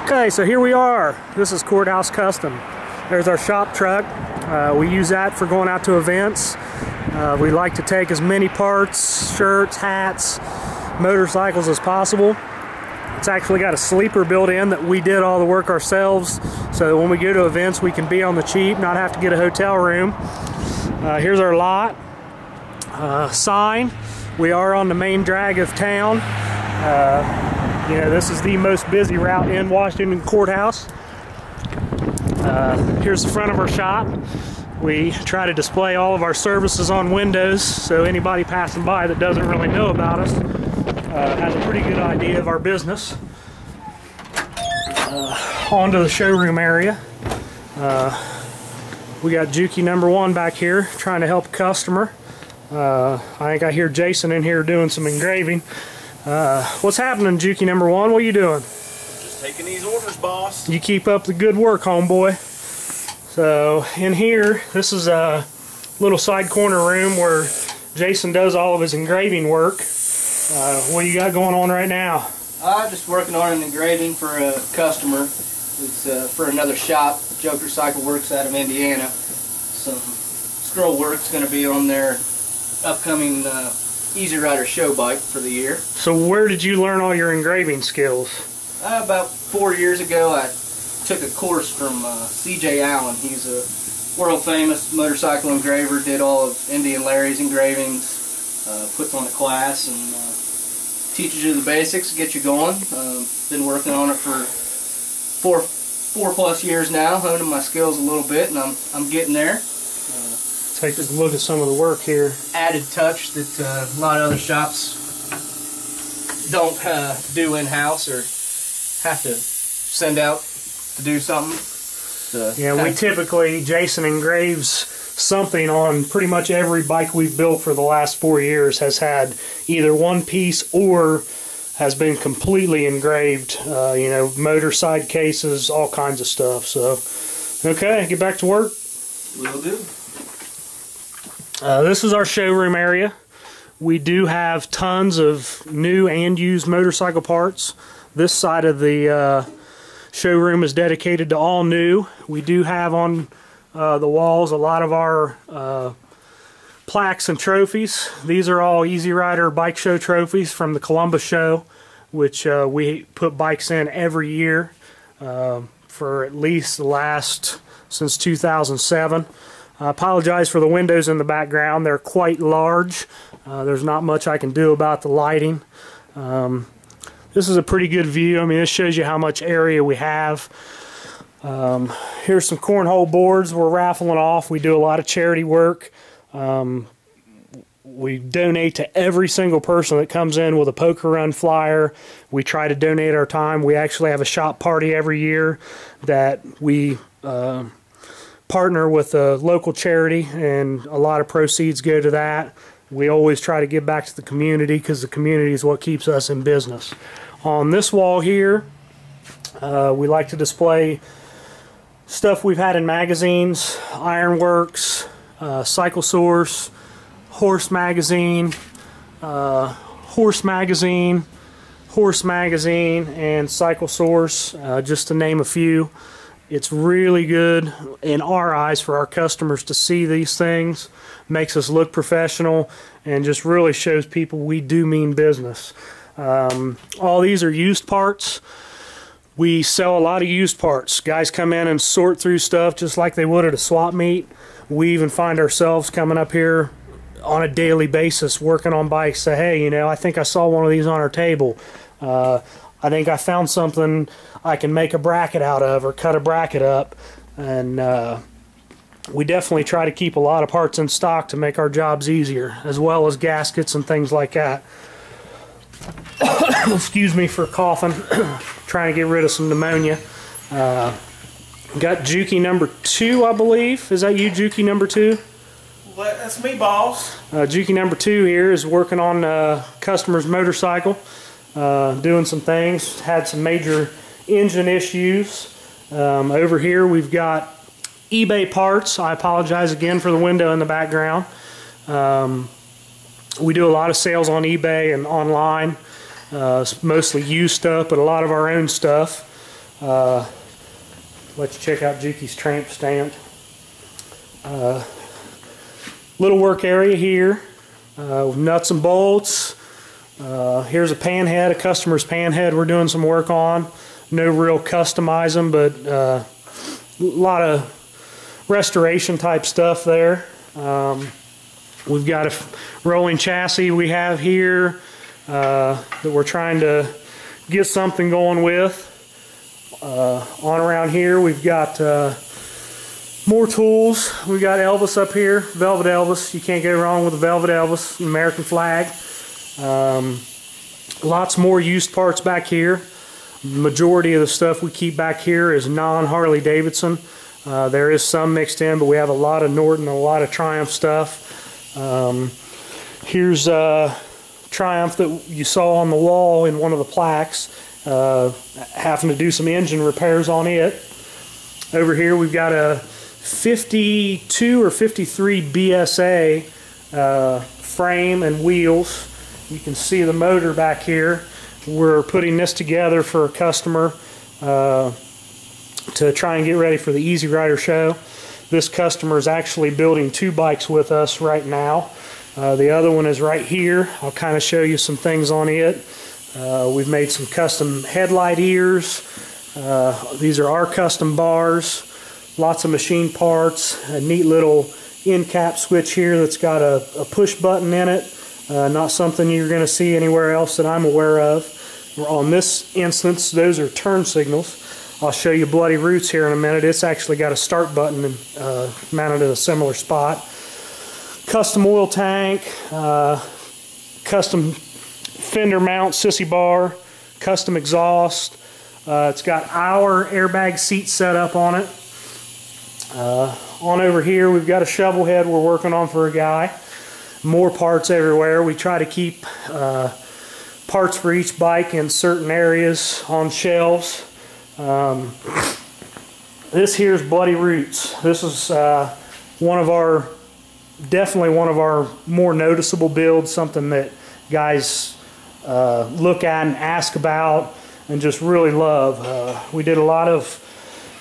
Okay, so here we are. This is Courthouse Custom. There's our shop truck. We use that for going out to events. We like to take as many parts, shirts, hats, motorcycles as possible. It's actually got a sleeper built in that we did all the work ourselves, so that when we go to events we can be on the cheap, not have to get a hotel room. Here's our lot. Sign. We are on the main drag of town. You know, this is the most busy route in Washington Courthouse. Here's the front of our shop. We try to display all of our services on windows, so anybody passing by that doesn't really know about us has a pretty good idea of our business. Onto the showroom area. We got Juki #1 back here trying to help a customer. I think I hear Jason in here doing some engraving. What's happening, Juki #1? What are you doing? Just taking these orders, boss. You keep up the good work, homeboy. So in here, this is a little side corner room where Jason does all of his engraving work. What do you got going on right now? Just working on an engraving for a customer. It's for another shop, Joker Cycle Works out of Indiana. Some scroll work's going to be on their upcoming Easy Rider show bike for the year. So where did you learn all your engraving skills? About 4 years ago I took a course from C.J. Allen. He's a world famous motorcycle engraver, did all of Indian Larry's engravings, puts on a class and teaches you the basics, get you going. Been working on it for four plus years now, honing my skills a little bit, and I'm getting there. Take a look at some of the work here. Added touch that a lot of other shops don't do in-house or have to send out to do something. Yeah, we typically, Jason engraves something on pretty much every bike we've built for the last 4 years has had either one piece or has been completely engraved. You know, motor side cases, all kinds of stuff. So, okay, get back to work. Will do. This is our showroom area. We do have tons of new and used motorcycle parts. This side of the showroom is dedicated to all new. We do have on the walls a lot of our plaques and trophies. These are all Easy Rider bike show trophies from the Columbus show, which we put bikes in every year for at least the last since 2007. I apologize for the windows in the background. They're quite large. There's not much I can do about the lighting. This is a pretty good view. I mean, this shows you how much area we have. Here's some cornhole boards we're raffling off. We do a lot of charity work. We donate to every single person that comes in with a poker run flyer. We try to donate our time. We actually have a shop party every year that we partner with a local charity, and a lot of proceeds go to that. We always try to give back to the community because the community is what keeps us in business. On this wall here, we like to display stuff we've had in magazines: Ironworks, Cycle Source, Horse Magazine, Horse Magazine, and Cycle Source, just to name a few. It's really good in our eyes for our customers to see these things. Makes us look professional and just really shows people we do mean business. All these are used parts. We sell a lot of used parts. Guys come in and sort through stuff just like they would at a swap meet. We even find ourselves coming up here on a daily basis working on bikes. Say, hey, you know, I think I saw one of these on our table. I think I found something I can make a bracket out of or cut a bracket up. And we definitely try to keep a lot of parts in stock to make our jobs easier, as well as gaskets and things like that. Excuse me for coughing. Trying to get rid of some pneumonia. Got Juki #2, I believe. Is that you, Juki #2? Well, that's me, boss. Juki #2 here is working on a customer's motorcycle. Doing some things, had some major engine issues. Over here we've got eBay parts. I apologize again for the window in the background. We do a lot of sales on eBay and online. Mostly used stuff, but a lot of our own stuff. Let's check out Juki's Tramp Stamp. Little work area here, with nuts and bolts. Here's a pan head, a customer's pan head we're doing some work on. No real customizing, but a lot of restoration type stuff there. We've got a rolling chassis we have here that we're trying to get something going with. On around here we've got more tools. We got Elvis up here, Velvet Elvis. You can't go wrong with the Velvet Elvis, American flag. Lots more used parts back here. Majority of the stuff we keep back here is non-Harley Davidson. There is some mixed in, but we have a lot of Norton and a lot of Triumph stuff. Here's Triumph that you saw on the wall in one of the plaques, having to do some engine repairs on it. Over here we've got a 52 or 53 BSA frame and wheels. You can see the motor back here. We're putting this together for a customer to try and get ready for the Easy Rider show. This customer is actually building 2 bikes with us right now. The other one is right here. I'll kind of show you some things on it. We've made some custom headlight ears. These are our custom bars. Lots of machine parts. A neat little end cap switch here that's got a push button in it. Not something you're going to see anywhere else that I'm aware of. On this instance, those are turn signals. I'll show you Bloody Roots here in a minute. It's actually got a start button mounted in a similar spot. Custom oil tank, custom fender mount sissy bar, custom exhaust. It's got our airbag seat set up on it. On over here we've got a shovel head we're working on for a guy. More parts everywhere. We try to keep parts for each bike in certain areas on shelves. This here's Bloody Roots. This is definitely one of our more noticeable builds, something that guys look at and ask about and just really love. We did a lot of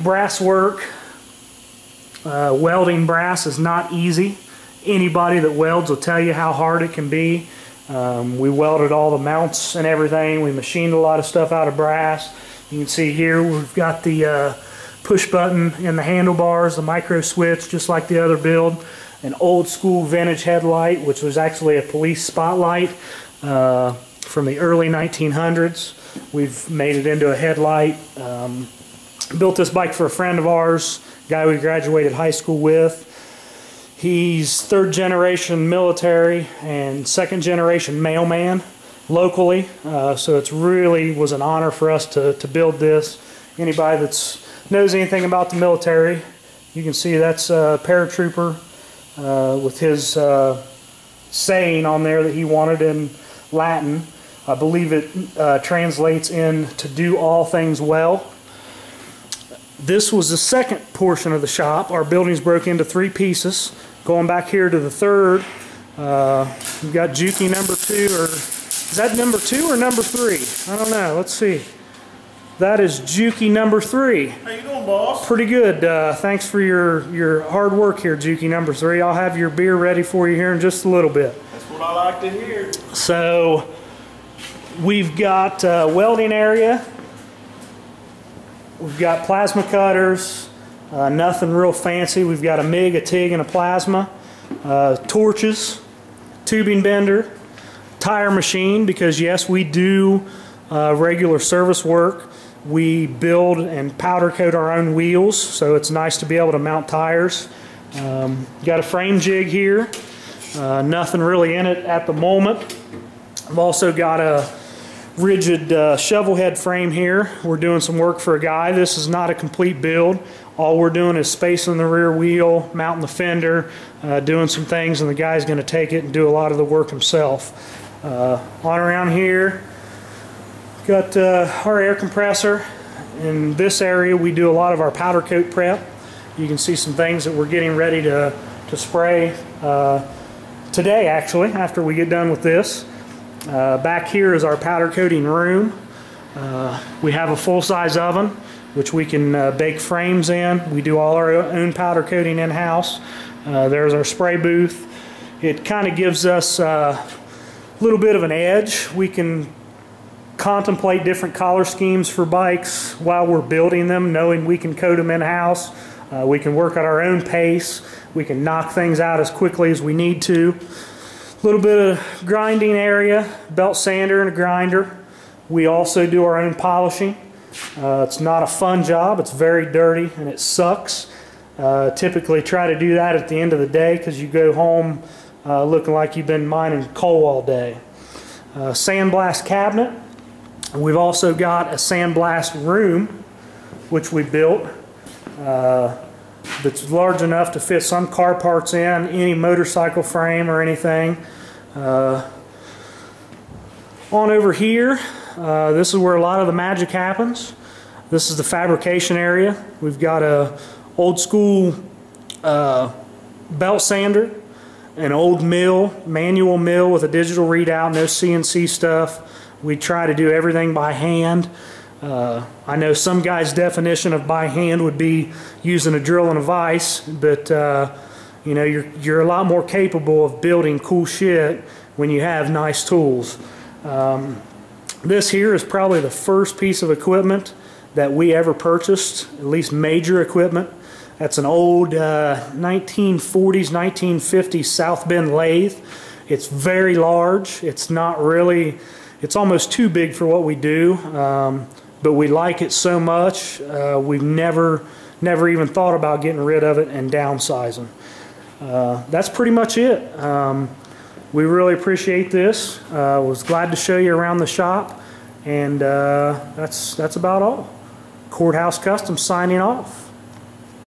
brass work. Welding brass is not easy. Anybody that welds will tell you how hard it can be. We welded all the mounts and everything. We machined a lot of stuff out of brass. You can see here we've got the push button in the handlebars, the micro switch, just like the other build. An old school vintage headlight, which was actually a police spotlight from the early 1900s. We've made it into a headlight. Built this bike for a friend of ours, guy we graduated high school with. He's 3rd generation military and 2nd generation mailman locally, so it really was an honor for us to build this. Anybody that knows anything about the military, you can see that's a paratrooper with his saying on there that he wanted in Latin. I believe it translates in to do all things well. This was the second portion of the shop. Our building's broke into 3 pieces. Going back here to the 3rd, we've got Juki number 2, or is that number 2 or number 3? I don't know. Let's see. That is Juki number 3. How you doing, boss? Pretty good. Thanks for your hard work here, Juki number 3. I'll have your beer ready for you here in just a little bit. That's what I like to hear. So we've got a welding area. We've got plasma cutters. Nothing real fancy. We've got a MIG, a TIG, and a plasma. Torches, tubing bender, tire machine, because yes, we do regular service work. We build and powder coat our own wheels, so it's nice to be able to mount tires. Got a frame jig here. Nothing really in it at the moment. I've also got a rigid shovel head frame here. We're doing some work for a guy. This is not a complete build. All we're doing is spacing the rear wheel, mounting the fender, doing some things, and the guy's going to take it and do a lot of the work himself. On around here, got our air compressor. In this area, we do a lot of our powder coat prep. You can see some things that we're getting ready to spray today, actually, after we get done with this. Back here is our powder coating room. We have a full-size oven. which we can bake frames in. We do all our own powder coating in-house. There's our spray booth. It kind of gives us a little bit of an edge. We can contemplate different collar schemes for bikes while we're building them, knowing we can coat them in-house. We can work at our own pace. We can knock things out as quickly as we need to. A little bit of grinding area, belt sander and a grinder. We also do our own polishing. It's not a fun job. It's very dirty and it sucks. Typically try to do that at the end of the day because you go home looking like you've been mining coal all day. Sandblast cabinet. We've also got a sandblast room which we built that's large enough to fit some car parts in, any motorcycle frame or anything. On over here, this is where a lot of the magic happens. This is the fabrication area. We've got a old school belt sander, an old mill, manual mill with a digital readout, no CNC stuff. We try to do everything by hand. I know some guys' definition of by hand would be using a drill and a vise, but you know, you're a lot more capable of building cool shit when you have nice tools. This here is probably the first piece of equipment that we ever purchased, at least major equipment. That's an old 1940s, 1950s South Bend lathe. It's very large. It's not really, it's almost too big for what we do, but we like it so much, we've never even thought about getting rid of it and downsizing. That's pretty much it. We really appreciate this. Was glad to show you around the shop, and that's about all. Courthouse Custom signing off.